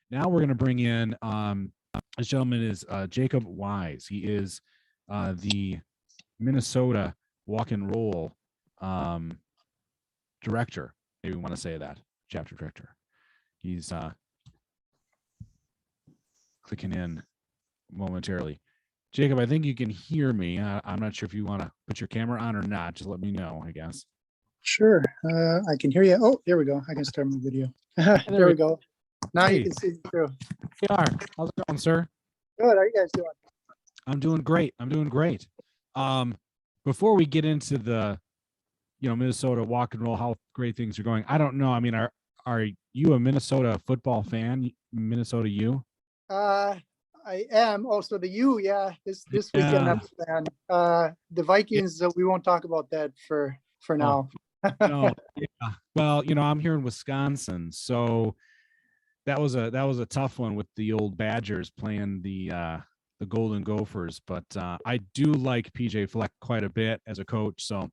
Now we're going to bring in this gentleman is Jacob Wise. He is the Minnesota Walk and Roll director. Maybe we want to say that, chapter director. He's clicking in momentarily. Jacob, I think you can hear me. I'm not sure if you want to put your camera on or not. Just let me know, I guess. Sure. I can hear you. Oh, there we go. I can start my video. There we go. Now you can see me too. We are. How's it going, sir? Good. How are you guys doing? I'm doing great. Before we get into the, Minnesota Walk and Roll, how great things are going, I don't know. I mean, are you a Minnesota football fan? Minnesota U? I am also the U. Yeah. This weekend I'm a fan. The Vikings. We won't talk about that for now. No. Yeah. Well, I'm here in Wisconsin, so that was a tough one with the old Badgers playing the Golden Gophers, but I do like PJ Fleck quite a bit as a coach, so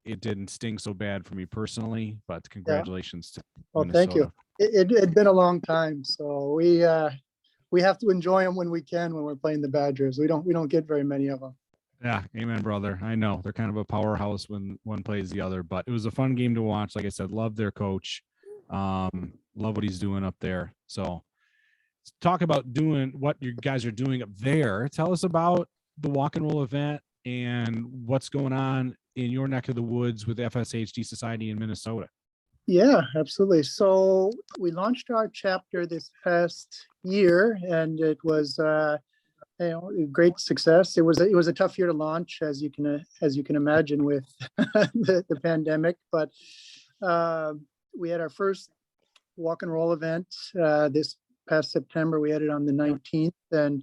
it didn't sting so bad for me personally. But congratulations to Minnesota. Thank you. It had been a long time, so we have to enjoy them when we can when we're playing the Badgers. We don't get very many of them. Yeah, amen, brother. I know they're kind of a powerhouse when one plays the other, but it was a fun game to watch. Like I said, love their coach. Love what he's doing up there. So let's talk about doing what you guys are doing up there. Tell us about the Walk and Roll event and what's going on in your neck of the woods with FSHD Society in Minnesota. Yeah, absolutely. So we launched our chapter this past year, and it was great success. It was a tough year to launch, as you can imagine, with the pandemic. But we had our first Walk and Roll event this past September. We had it on the 19th, and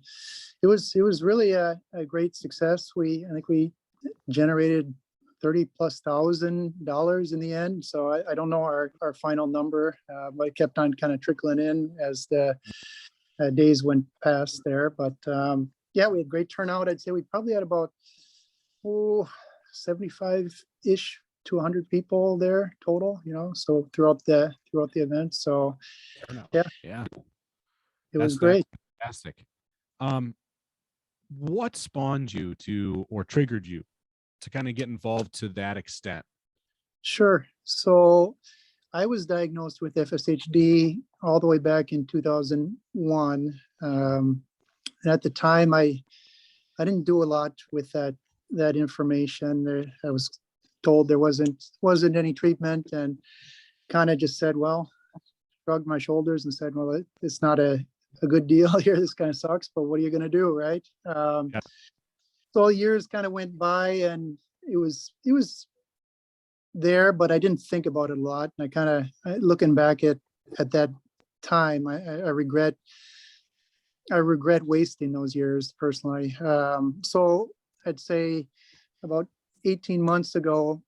it was really a great success. I think we generated $30,000+ in the end. So I don't know our final number, but it kept on kind of trickling in as the days went past there. But yeah, we had great turnout. I'd say we probably had about 75-ish to 100 people there total, so throughout the event. So yeah, it was great. Fantastic. What spawned you to, or triggered you to kind of get involved to that extent? Sure. So I was diagnosed with FSHD all the way back in 2001. And at the time, I didn't do a lot with that information. I was told there wasn't any treatment, and kind of just said, well, shrugged my shoulders and said, well, it's not a good deal here. This kind of sucks, but what are you going to do, right? So years kind of went by, and it was there, but I didn't think about it a lot. And I kind of, looking back at that time, I regret wasting those years personally. So I'd say about 18 months ago,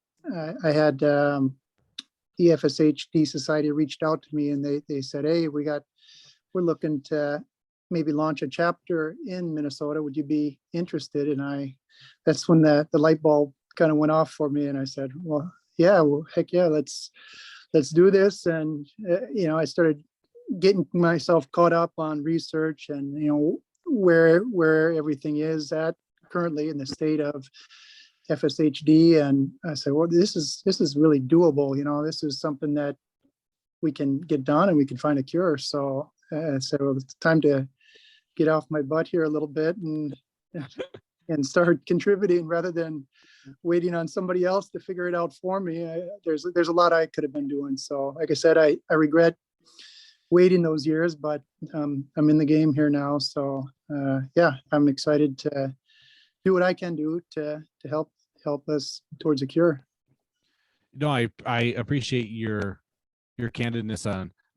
I had the FSHD Society reached out to me, and they said, hey, we're looking to maybe launch a chapter in Minnesota. Would you be interested? And that's when the light bulb kind of went off for me. And I said, well, heck yeah, let's do this. And, I started getting myself caught up on research and, where everything is at currently in the state of FSHD. And I said, well, this is really doable. This is something that we can get done and we can find a cure. So I said, well, it's time to get off my butt here a little bit and start contributing rather than waiting on somebody else to figure it out for me. There's a lot I could have been doing. So like I said, I regret waiting those years, but I'm in the game here now. So I'm excited to do what I can do to help us towards a cure. No, I appreciate your candidness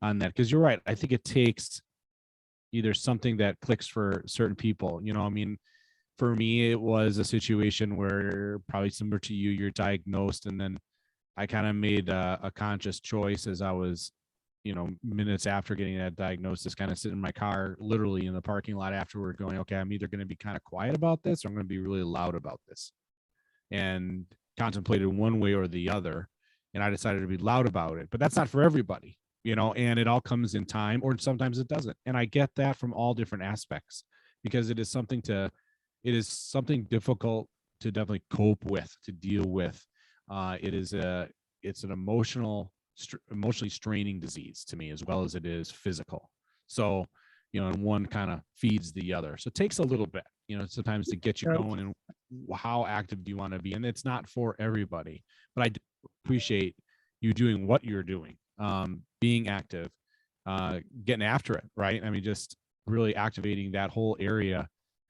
on that, because you're right. I think it takes either something that clicks for certain people. I mean, for me, it was a situation where, probably similar to you, you're diagnosed, and then I kind of made a conscious choice as I was, minutes after getting that diagnosis, kind of sitting in my car, literally in the parking lot afterward, going, okay, I'm either going to be kind of quiet about this, or I'm going to be really loud about this, and contemplated one way or the other. And I decided to be loud about it, but that's not for everybody. and it all comes in time, or sometimes it doesn't. And I get that from all different aspects, because it is something difficult to definitely cope with, to deal with. It's an emotionally straining disease to me, as well as it is physical. So, and one kind of feeds the other. So it takes a little bit, sometimes to get you Right. going, and how active do you want to be? And it's not for everybody, but I do appreciate you doing what you're doing, being active, getting after it. Right. I mean, just really activating that whole area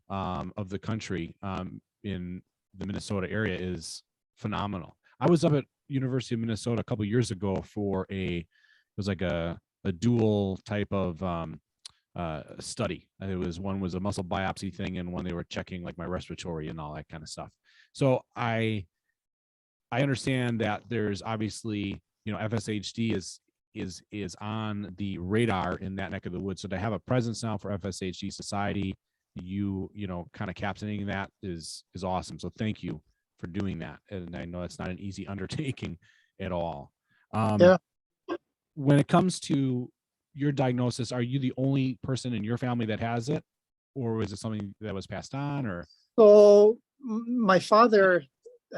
of the country, in the Minnesota area, is phenomenal. I was up at University of Minnesota a couple years ago for it was like a dual type of study. One was a muscle biopsy thing, and one they were checking like my respiratory and all that kind of stuff. So I understand that there's obviously, FSHD is on the radar in that neck of the woods. So to have a presence now for FSHD Society, kind of captaining that is awesome. So thank you for doing that. And I know it's not an easy undertaking at all. Yeah. When it comes to your diagnosis, are you the only person in your family that has it, or was it something that was passed on? Or So my father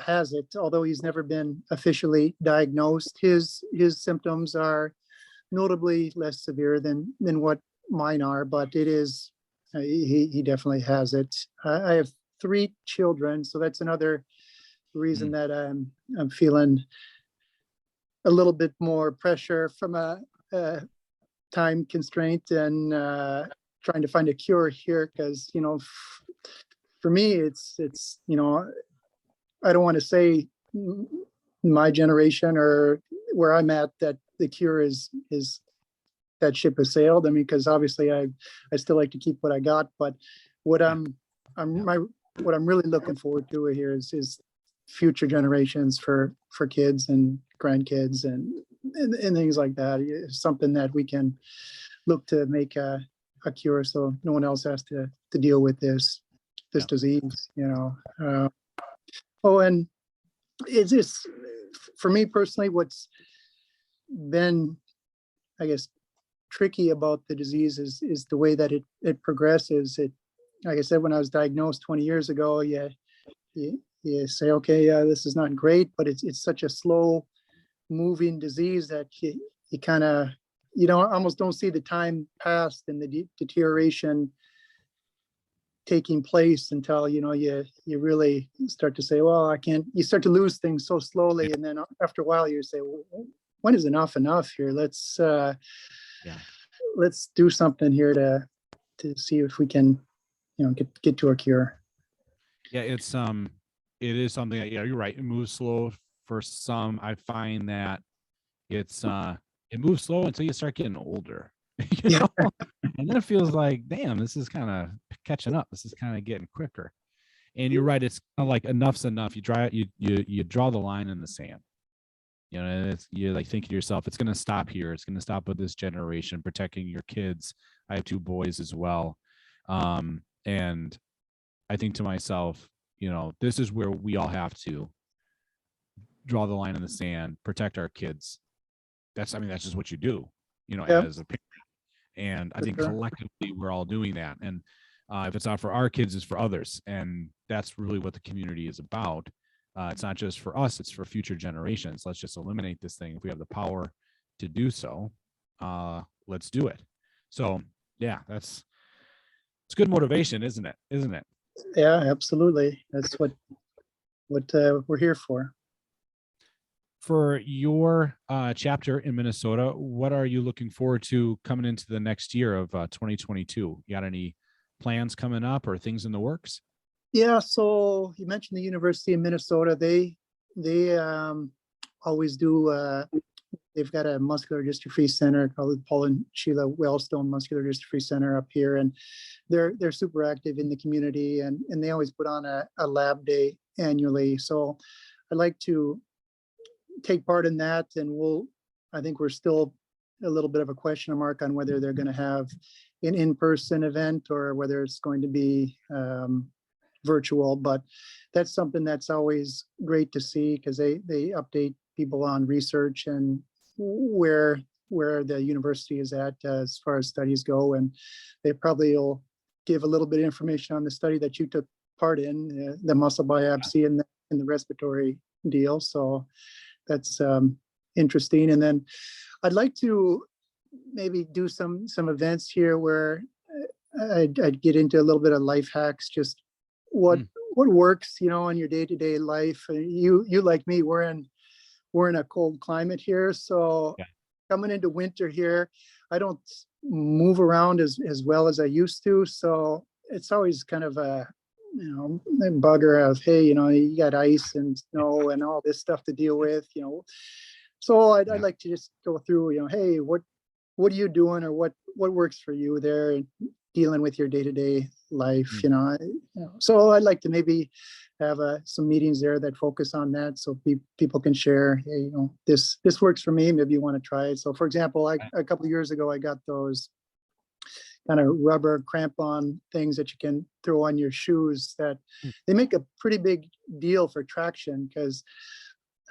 has it, although he's never been officially diagnosed. His symptoms are notably less severe than what mine are, but it is he definitely has it. I have 3 children, so that's another reason that I'm feeling a little bit more pressure from a time constraint, and trying to find a cure here, because for me it's I don't want to say my generation or where I'm at that the cure is that ship has sailed. I mean, because obviously I still like to keep what I got, but what what I'm really looking forward to here is future generations for kids and grandkids and things like that. It's something that we can look to make a cure, so no one else has to deal with this disease. And it's just, for me personally, what's been, I guess, tricky about the disease is the way that it progresses. Like I said, when I was diagnosed 20 years ago, you say, okay, this is not great, but it's such a slow moving disease that you kind of, almost don't see the time pass and the deterioration taking place until, you really start to say, well, I can't, you start to lose things so slowly. And then after a while you say, well, when is enough here? Let's do something here to see if we can, get to a cure. Yeah, it is something that, you're right. It moves slow for some. I find that it moves slow until you start getting older, and then it feels like, damn, this is kind of catching up. This is kind of getting quicker. And you're right. It's kind of like enough's enough. You draw the line in the sand. You like think to yourself, it's going to stop here. It's going to stop with this generation, protecting your kids. I have 2 boys as well. And I think to myself, this is where we all have to draw the line in the sand, protect our kids. That's just what you do, as a parent. And I think collectively we're all doing that. And if it's not for our kids, it's for others. And that's really what the community is about. It's not just for us, it's for future generations. Let's just eliminate this thing. If we have the power to do so, let's do it. So yeah, it's good motivation, isn't it? Yeah, absolutely. That's what we're here for. For your chapter in Minnesota, what are you looking forward to coming into the next year of 2022? You got any plans coming up or things in the works? Yeah, so you mentioned the University of Minnesota. They always do. They've got a muscular dystrophy center called the Paul and Sheila Wellstone Muscular Dystrophy Center up here, and they're super active in the community, and they always put on a lab day annually. So I'd like to take part in that, and I think we're still a little bit of a question mark on whether they're going to have an in-person event or whether it's going to be virtual, but that's something that's always great to see, because they update people on research and where where the university is at as far as studies go, and they probably will give a little bit of information on the study that you took part in, the muscle biopsy and the respiratory deal. So that's interesting. And then I'd like to maybe do some events here where I'd get into a little bit of life hacks, just what works, you know, in your day-to-day life. You like me, we're in a cold climate here, so coming into winter here, I don't move around as well as I used to. So it's always kind of a, you know, a bugger of, hey, you know, you got ice and snow and all this stuff to deal with, you know. So I'd like to just go through, you know, hey, what are you doing, or what works for you there, and dealing with your day-to-day life, you know. So I'd like to maybe have some meetings there that focus on that, so people can share, hey, you know, this works for me, maybe you want to try it. So for example, a couple of years ago, I got those kind of rubber crampon things that you can throw on your shoes, that they make a pretty big deal for traction, because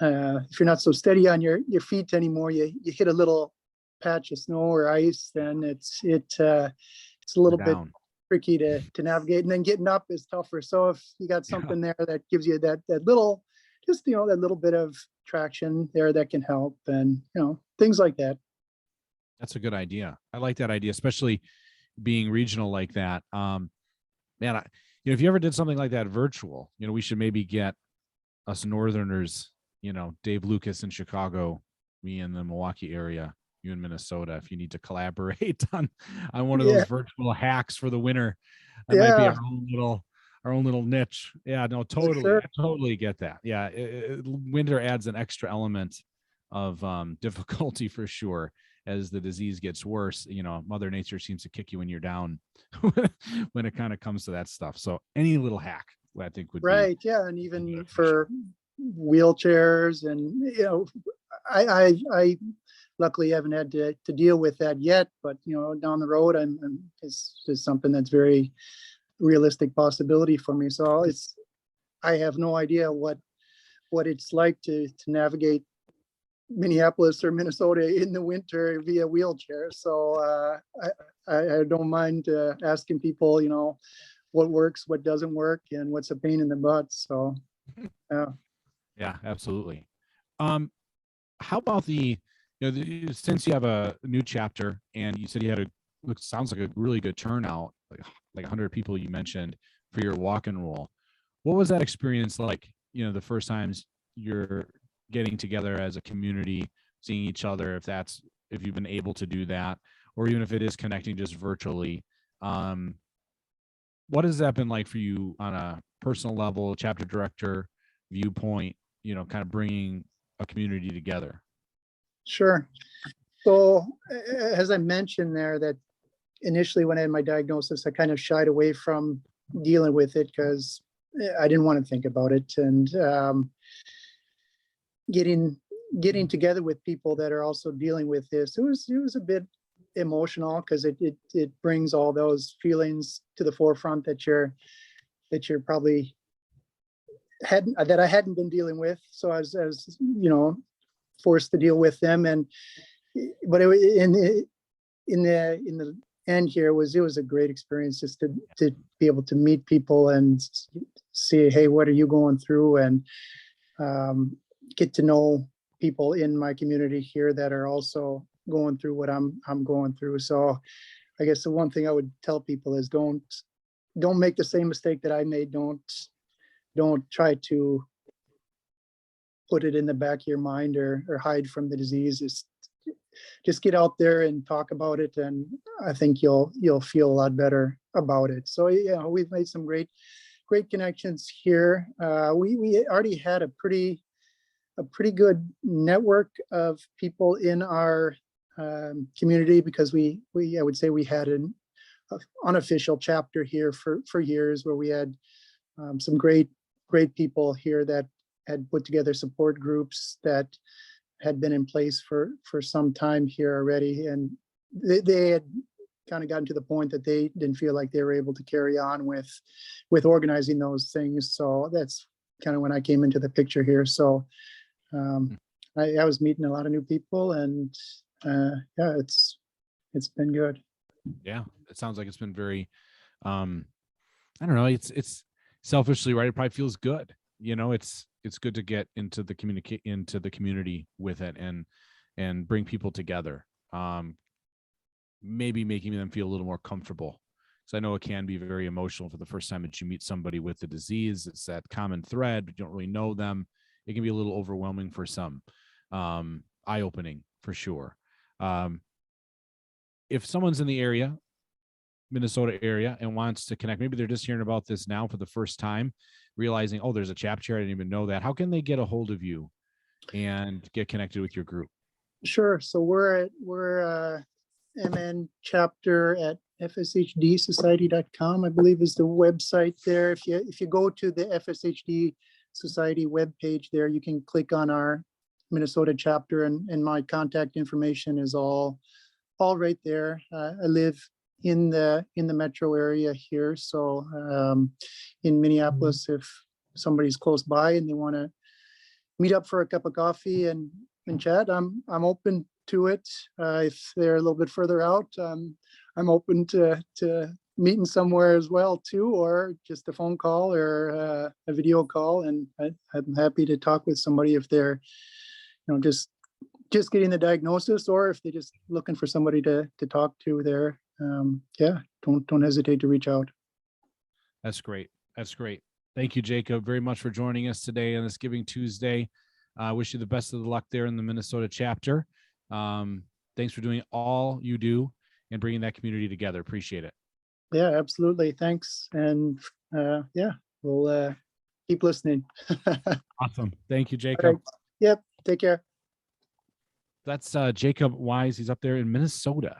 if you're not so steady on your feet anymore, you hit a little patch of snow or ice, then it's a little bit tricky to navigate, and then getting up is tougher. So if you got something there that gives you that little, just, you know, that little bit of traction there, that can help, and, you know, things like that. That's a good idea. I like that idea, especially being regional like that. Man, you know, if you ever did something like that virtual, you know, we should maybe get us Northerners, you know, Dave Lucas in Chicago, me in the Milwaukee area, you in Minnesota, if you need to collaborate on one of those virtual hacks for the winter. That might be our own little niche. Yeah, no, totally. Sure. I totally get that. Yeah. Winter adds an extra element of difficulty for sure. As the disease gets worse, you know, Mother Nature seems to kick you when you're down when it kind of comes to that stuff. So any little hack, I think, would be Yeah. And even for wheelchairs, and, you know, I luckily haven't had to deal with that yet, but, you know, down the road, it's just something that's very realistic possibility for me. So I have no idea what it's like to navigate Minneapolis or Minnesota in the winter via wheelchair. So I don't mind asking people, you know, what works, what doesn't work, and what's a pain in the butt. So yeah, absolutely. How about since you have a new chapter, and you said you had sounds like a really good turnout, like 100 people you mentioned for your walk and roll. What was that experience like? You know, the first times you're getting together as a community, seeing each other, if you've been able to do that, or even if it is connecting just virtually. What has that been like for you on a personal level, chapter director viewpoint, you know, kind of bringing a community together? Sure. So as I mentioned there, that initially when I had my diagnosis, I kind of shied away from dealing with it because I didn't want to think about it. And getting together with people that are also dealing with this, it was a bit emotional, because it brings all those feelings to the forefront that you're probably that I hadn't been dealing with. So I was, you know, forced to deal with them. But in the end here, it was a great experience just to be able to meet people and see, hey, what are you going through, and get to know people in my community here that are also going through what I'm going through. So I guess the one thing I would tell people is don't make the same mistake that I made. Don't try to put it in the back of your mind or hide from the disease. Just get out there and talk about it, and I think you'll feel a lot better about it. So yeah, we've made some great connections here. We already had a pretty good network of people in our community, because I would say we had an unofficial chapter here for years, where we had some great people here that had put together support groups that had been in place for some time here already, and they had kind of gotten to the point that they didn't feel like they were able to carry on with organizing those things. So that's kind of when I came into the picture here. So I was meeting a lot of new people, and yeah, it's been good. Yeah, it sounds like it's been very, I don't know, it's selfishly, right? It probably feels good. It's good to get into the community with it and bring people together. Maybe making them feel a little more comfortable. So I know it can be very emotional for the first time that you meet somebody with the disease. It's that common thread, but you don't really know them. It can be a little overwhelming for some, eye-opening for sure. If someone's in the area, Minnesota area, and wants to connect, maybe they're just hearing about this now for the first time, realizing, oh, there's a chapter, I didn't even know that. How can they get a hold of you and get connected with your group? Sure. So we're MN chapter at FSHDsociety.com, I believe is the website there. If you go to the FSHD Society webpage there, you can click on our Minnesota chapter, and my contact information is all right there. I live in the metro area here, so in Minneapolis, if somebody's close by and they want to meet up for a cup of coffee and chat, I'm open to it. If they're a little bit further out, I'm open to meeting somewhere as well too, or just a phone call or a video call, and I'm happy to talk with somebody if they're just getting the diagnosis, or if they're just looking for somebody to talk to there. Yeah, don't hesitate to reach out. That's great. Thank you, Jacob, very much for joining us today on this Giving Tuesday. I wish you the best of the luck there in the Minnesota chapter. Thanks for doing all you do and bringing that community together. Appreciate it. Yeah, absolutely. Thanks. And yeah, we'll keep listening. Awesome. Thank you, Jacob. Right. Yep. Take care. That's Jacob Wise. He's up there in Minnesota.